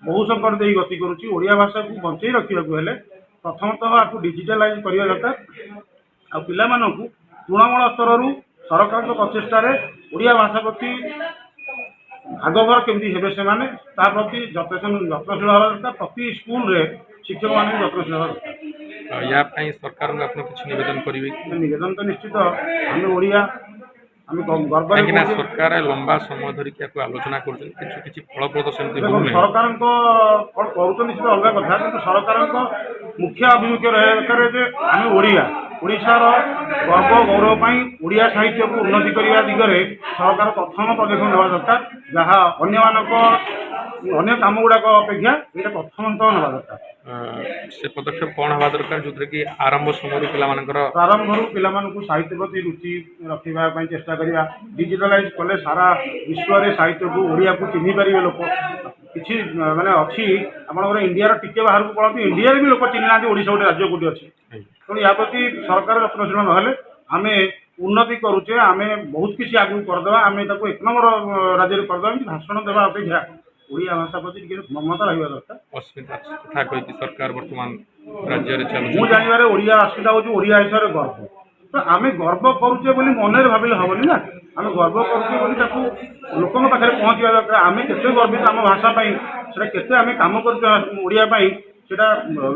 बहु संकट दे गति करुच्ची। ओडिया भाषा को बंचाई रखा प्रथमतः आपको डिजिटालाइज करने दरकार। आ पिलामानंकु तृणमूल स्तर सरकार प्रचेषार ओडिया भाषा प्रति भागभर केमती हे से प्रति यत्नशील हवा दरकार। प्रति स्कूल रे शिक्षक मान यत्नशील हवा दरकार। या सरकार को आपन किछ निवेदन करिवे? निवेदन तो निश्चित आम ओडिया आम गर्व सरकार लंबा समय धरिक आलोचना कर फलप्रद सेमती सरकार कर अलग कथा कि सरकार मुख्य अभिमुख्य रहे आम ओडिया ओडिशार गर्व गौरव ओडिया साहित्य को उन्नति करने दिगरे सरकार प्रथम पदक्षेप नेवा दरकार। जहाँ अन्य काम गुड़ाक अपेक्षा ये प्रथम नेवा दरकार। से पदक्षेप कौन हवा दरकार जो कि आरंभ समय प्रारंभ पिलामानंकु साहित्य प्रति रुचि रखा चेष्टा करवा। डिजिटालाइज कले सारा विश्व में साहित्य को ओडिया को चिन्ह पारे लोक किसी माने अच्छी आपंकर इंडिया टिके बाहर को पड़ती इंडिया भी लोक चिन्ह ना ओडिशा गोटे राज्य कौटी अच्छी। तेणु या प्रति सरकार यत्नशील ना आम उन्नति करुचे आम बहुत किसी आगे करदे आम एक नंबर राज्य करदे भाषण देवा अपेक्षा ओडिया भाषा प्रति ममता रहा दरकार। अस्मिता कही सरकार वर्तमान राज्य मु जानवर ओडिया अस्मिता हूँ ओडिया हिसाब से गर्व। तो आम गर्व करुचे मन भाविले हेनी ना आम गर्व करुचे लोक पाखे पहुँचा दरकार। आम के गर्वित आम भाषा से आम कम करिया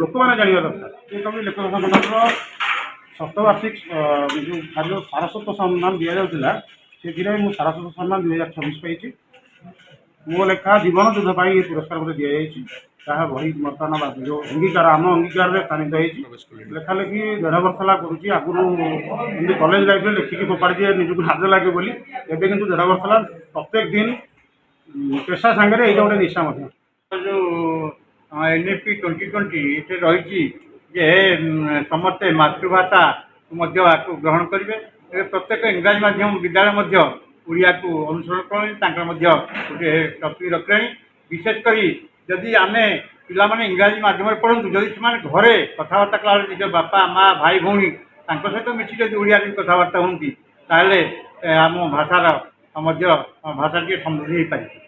लोक मैंने जानवा दरकार। ये कवि लेखक संगठन सप्तवार्षिक जो कार्य सारस्वत सम्मान दि जाऊला से मुझे सारस्वत सम्मान 2026 पाई। मो लेखा जीवन युद्ध पाई पुरस्कार मत दि जाए बही बर्तमान जो अंगीकार आम अंगीकार स्थानित होती लेखा लेखि 1.5 वर्ष है करुँच। आगुरी कॉलेज लाइफ में लिखिकी फोपाड़ी दिए निजुक लाज लगे बोली एवं कितु 1.5 वर्ष है प्रत्येक दिन पेशा सांगे ये गोटे निशा जो NEP 2020 रही समस्ते मातृभाषा को ग्रहण करेंगे। प्रत्येक इंग्राजी माध्यम विद्यालय ओडिया को अनुसरण कर गोटे टपिक रखे। विशेषकर जदि आम पाने इंग्राजी माध्यम पढ़ु जदि से घरे कथबार्ता कला निज बापा माँ भाई भौणी सहित मिसिक ओडिया कथबार्ता होती आम भाषार भाषा समृद्धि हो पारे।